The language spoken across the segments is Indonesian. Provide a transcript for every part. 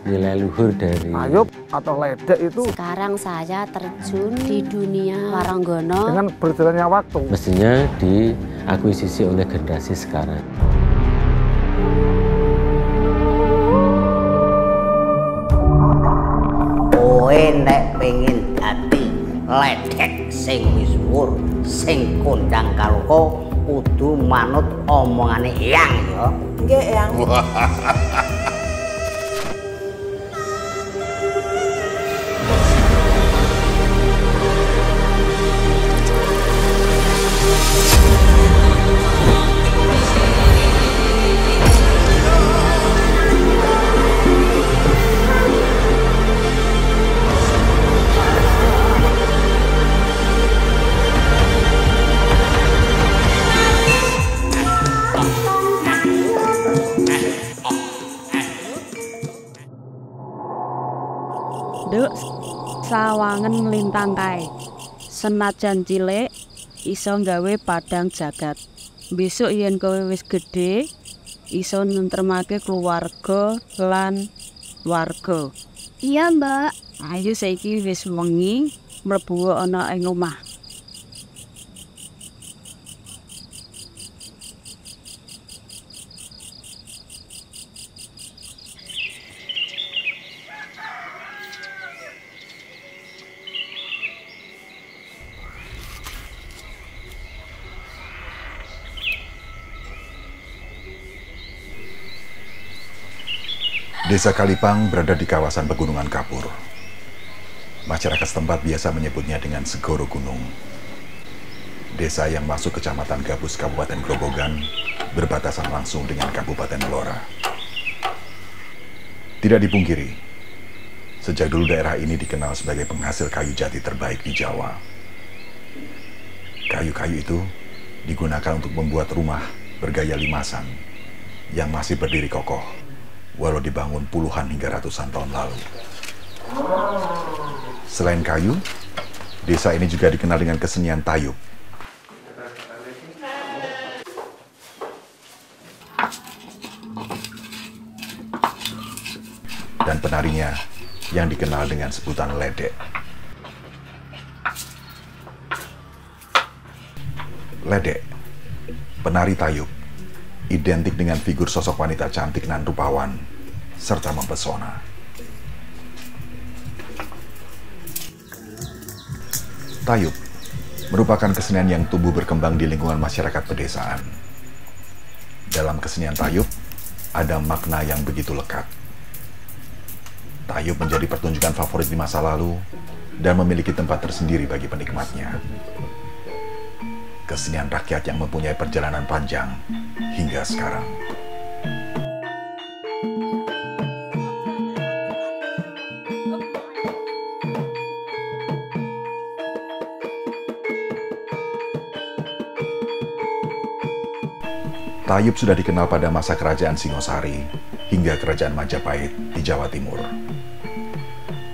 nilai luhur dari Tayub atau ledek itu sekarang saya terjun di dunia waranggono dengan berjalannya waktu mestinya diakuisisi oleh generasi sekarang. Kowe nek pengen dadi ledek sing misuwur sing kondang kaloko kudu manut omongane Eyang ya. Nggih, Eyang. Duk, sawangen nglintang kae. Senajan cilik iso nggawe padang jagat. Besok yen kowe wis gedhe, iso nentremake keluarga lan warga. iya mbak. Ayo saiki wis wengi, mlebu ana ing omah. Desa Kalipang berada di kawasan pegunungan kapur. Masyarakat setempat biasa menyebutnya dengan Segoro Gunung. Desa yang masuk Kecamatan Gabus Kabupaten Grobogan berbatasan langsung dengan Kabupaten Blora. Tidak dipungkiri, sejak dulu daerah ini dikenal sebagai penghasil kayu jati terbaik di Jawa. Kayu-kayu itu digunakan untuk membuat rumah bergaya limasan yang masih berdiri kokoh walau dibangun puluhan hingga ratusan tahun lalu. Selain kayu, desa ini juga dikenal dengan kesenian tayub. Dan penarinya yang dikenal dengan sebutan ledek. Ledek, penari tayub, identik dengan figur sosok wanita cantik dan rupawan, serta mempesona. Tayub merupakan kesenian yang tumbuh berkembang di lingkungan masyarakat pedesaan. Dalam kesenian tayub, ada makna yang begitu lekat. Tayub menjadi pertunjukan favorit di masa lalu dan memiliki tempat tersendiri bagi penikmatnya. Kesenian rakyat yang mempunyai perjalanan panjang hingga sekarang. Tayub sudah dikenal pada masa kerajaan Singosari hingga kerajaan Majapahit di Jawa Timur.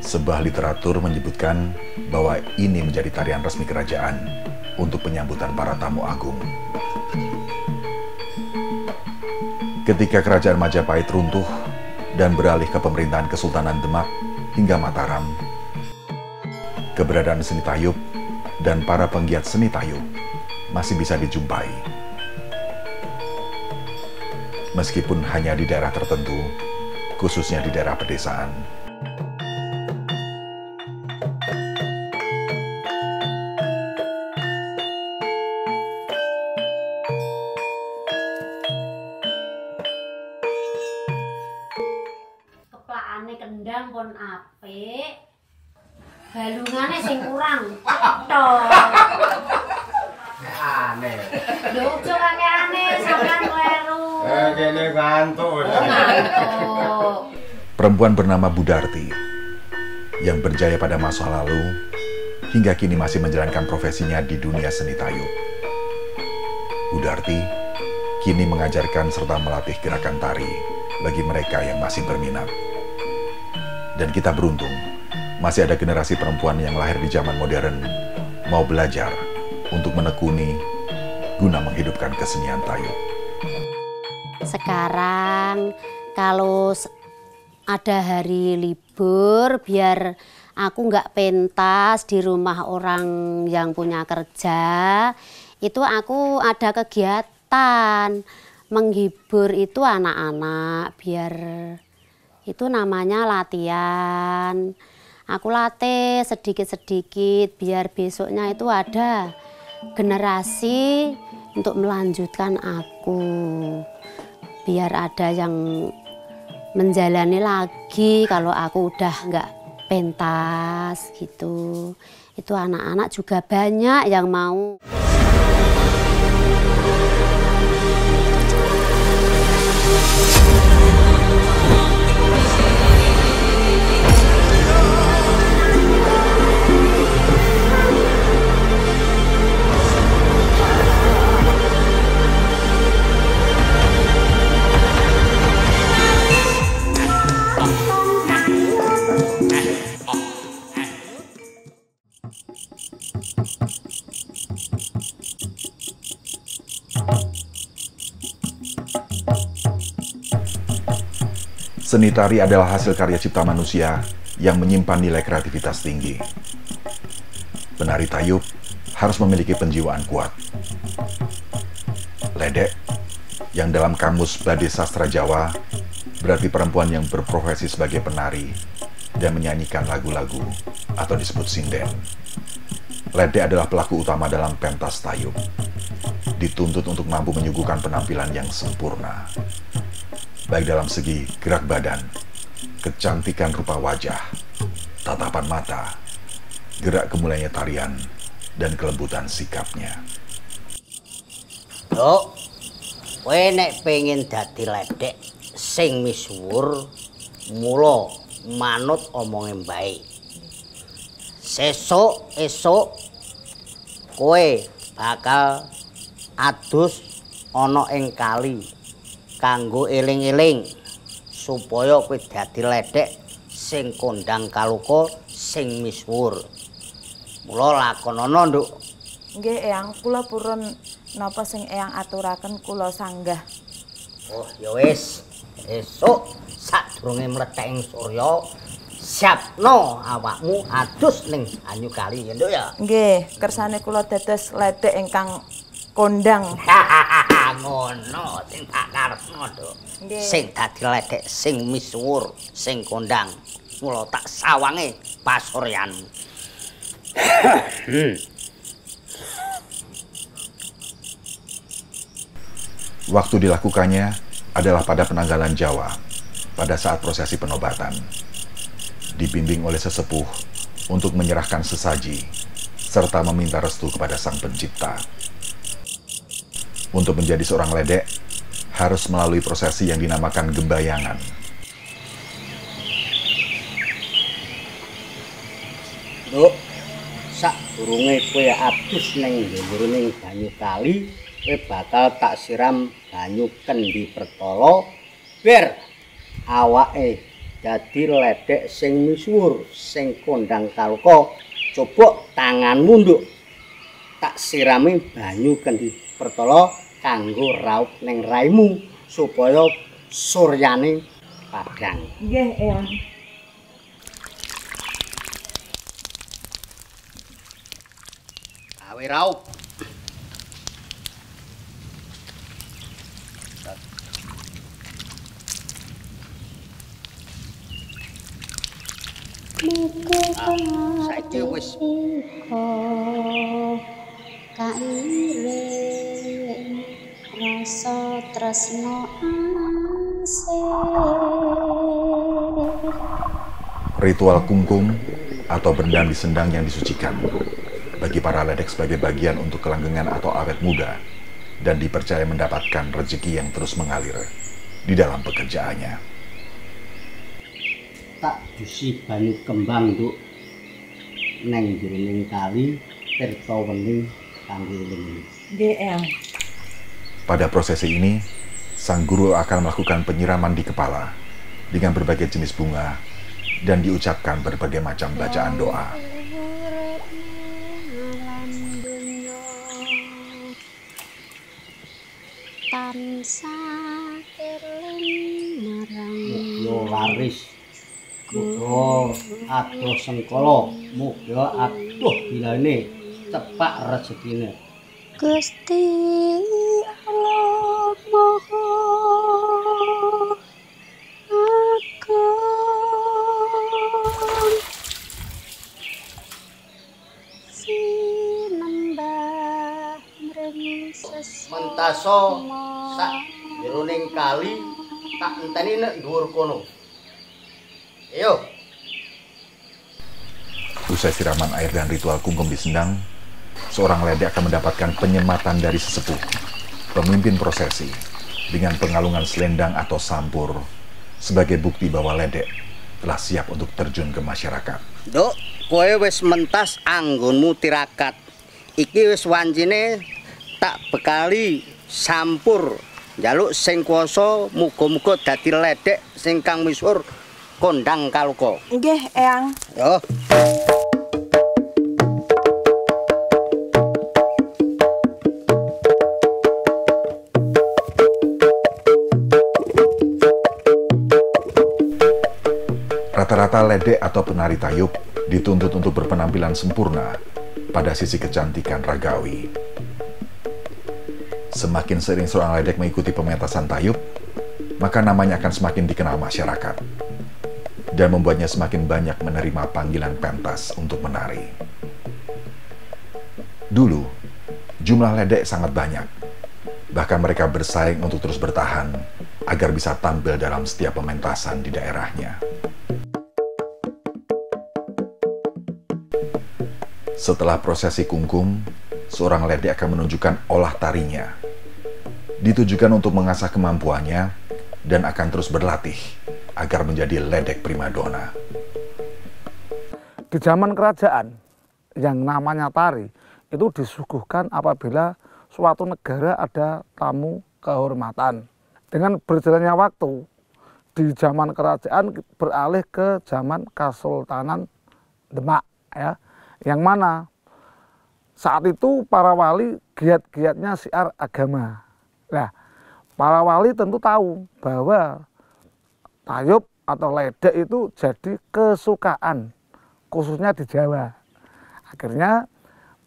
Sebuah literatur menyebutkan bahwa ini menjadi tarian resmi kerajaan untuk penyambutan para tamu agung. Ketika kerajaan Majapahit runtuh dan beralih ke pemerintahan Kesultanan Demak hingga Mataram, keberadaan seni tayub dan para penggiat seni tayub masih bisa dijumpai. Meskipun hanya di daerah tertentu, khususnya di daerah pedesaan. Keplakane kendang pun apik. Balungane sing kurang. Tok. Aneh. Lho ojo kakek aneh sampean kleru. Kene ngantuk. Ngantuk. Perempuan bernama Budarti yang berjaya pada masa lalu hingga kini masih menjalankan profesinya di dunia seni tayub. Budarti kini mengajarkan serta melatih gerakan tari bagi mereka yang masih berminat. Dan kita beruntung, masih ada generasi perempuan yang lahir di zaman modern mau belajar untuk menekuni guna menghidupkan kesenian tayub. Sekarang kalau ada hari libur biar aku nggak pentas di rumah orang yang punya kerja. Itu aku ada kegiatan menghibur itu anak-anak biar itu namanya latihan. Aku latih sedikit-sedikit biar besoknya itu ada generasi untuk melanjutkan aku. Biar ada yang menjalani lagi kalau aku udah nggak pentas gitu. Itu anak-anak juga banyak yang mau. Seni tari adalah hasil karya cipta manusia yang menyimpan nilai kreativitas tinggi. Penari tayub harus memiliki penjiwaan kuat. Ledek, yang dalam kamus Bade Sastra Jawa berarti perempuan yang berprofesi sebagai penari dan menyanyikan lagu-lagu atau disebut sinden. Ledek adalah pelaku utama dalam pentas tayub. Dituntut untuk mampu menyuguhkan penampilan yang sempurna, baik dalam segi gerak badan, kecantikan rupa wajah, tatapan mata, gerak gemulainya tarian, dan kelembutan sikapnya. Duk, kowe nek pengen dadi ledek sing misuwur, mula manut omonge mbae. Sesuk-esuk kowe bakal adus ana ing kali kanggo eling-eling supaya kowe dadi ledek sing kondang kaluka sing misuwur. Mula lakonana, Nduk. Nggih, Eyang, kula purun napa sing Eyang aturaken kula sanggah. Oh, ya wis. Esuk sadurunge mlethek ing surya, siapno awakmu adus ning banyu kali, ya, Nduk ya. Nggih, kersane kula dados ledek ingkang kondang. Ngono sing tak karepno, Nduk. Nggih. Sing dadi ledek sing misuwur, sing kondang. Mula tak sawange pasuryan. Waktu dilakukannya adalah pada penanggalan Jawa, pada saat prosesi penobatan. Dibimbing oleh sesepuh untuk menyerahkan sesaji, serta meminta restu kepada Sang Pencipta. Untuk menjadi seorang ledek, harus melalui prosesi yang dinamakan gembayangan. Nduk, sadurunge kowe adus ning dhuwuring banyu kali, kowe bakal tak siram banyu kendi pertala ber awake dadi ledek sing misuwur, sing kondang kaluka. Coba tanganmu, Nduk. Tak sirami banyu kendi pertala kanggo raup ning raimu supaya suryane padhang. Nggih, Eyang. Awe raup. Saiki wis kairing rasa tresno asih. Ritual kungkum atau berendam di sendang yang disucikan bagi para ledek sebagai bagian untuk kelanggengan atau awet muda dan dipercaya mendapatkan rezeki yang terus mengalir di dalam pekerjaannya. tak dusi banyu kembang, Nduk. Neng jroning kali tirta wening kanggo eling. Nggih, Eyang. Pada prosesi ini, sang guru akan melakukan penyiraman di kepala dengan berbagai jenis bunga dan diucapkan berbagai macam bacaan doa. Tansah eling marang Yo laris Muga adoh sengkala, muga adoh bilane, cepak rezekine. Gusti Allah Maha Agung sinembah mring Mentaso sak jeroning kali tak enteni nek dhuwur kono. Ayo. Usai siraman air dan ritual kungkum di Sendang, seorang ledek akan mendapatkan penyematan dari sesepuh, pemimpin prosesi, dengan pengalungan selendang atau sampur, sebagai bukti bahwa ledek telah siap untuk terjun ke masyarakat. Duk, kowe wis mentas anggonmu tirakat. Iki wis wancine tak bekali sampur. Njaluk sing kuwasa muga-muga dadi ledek sing kang misuwur kondang kaluka. Nggih, Eyang. Yo. Rata-rata ledek atau penari tayub dituntut untuk berpenampilan sempurna pada sisi kecantikan ragawi. Semakin sering seorang ledek mengikuti pementasan tayub, maka namanya akan semakin dikenal masyarakat dan membuatnya semakin banyak menerima panggilan pentas untuk menari. Dulu, jumlah ledek sangat banyak. Bahkan mereka bersaing untuk terus bertahan agar bisa tampil dalam setiap pementasan di daerahnya. Setelah prosesi kungkum, seorang ledek akan menunjukkan olah tarinya. Ditujukan untuk mengasah kemampuannya dan akan terus berlatih agar menjadi ledek primadona. Di zaman kerajaan, yang namanya tari, itu disuguhkan apabila suatu negara ada tamu kehormatan. Dengan berjalannya waktu, di zaman kerajaan beralih ke zaman Kesultanan Demak, ya. Yang mana saat itu para wali giat-giatnya syiar agama. Nah, para wali tentu tahu bahwa tayub atau ledek itu jadi kesukaan, khususnya di Jawa. Akhirnya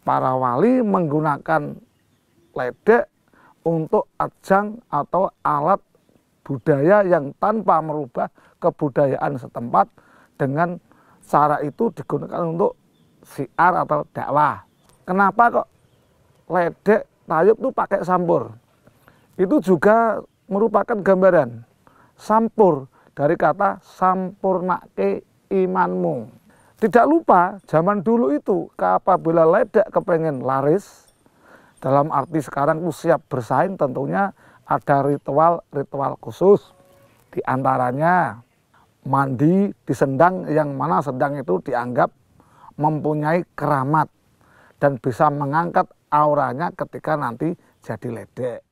para wali menggunakan ledek untuk ajang atau alat budaya yang tanpa merubah kebudayaan setempat, dengan cara itu digunakan untuk syiar atau dakwah. Kenapa kok ledek tayub itu pakai sampur? Itu juga merupakan gambaran sampur dari kata sampurnake imanmu. Tidak lupa zaman dulu itu apabila ledek kepengen laris, dalam arti sekarang itu siap bersaing, tentunya ada ritual khusus. Di antaranya mandi di Sendang, yang mana Sendang itu dianggap mempunyai keramat dan bisa mengangkat auranya ketika nanti jadi ledek.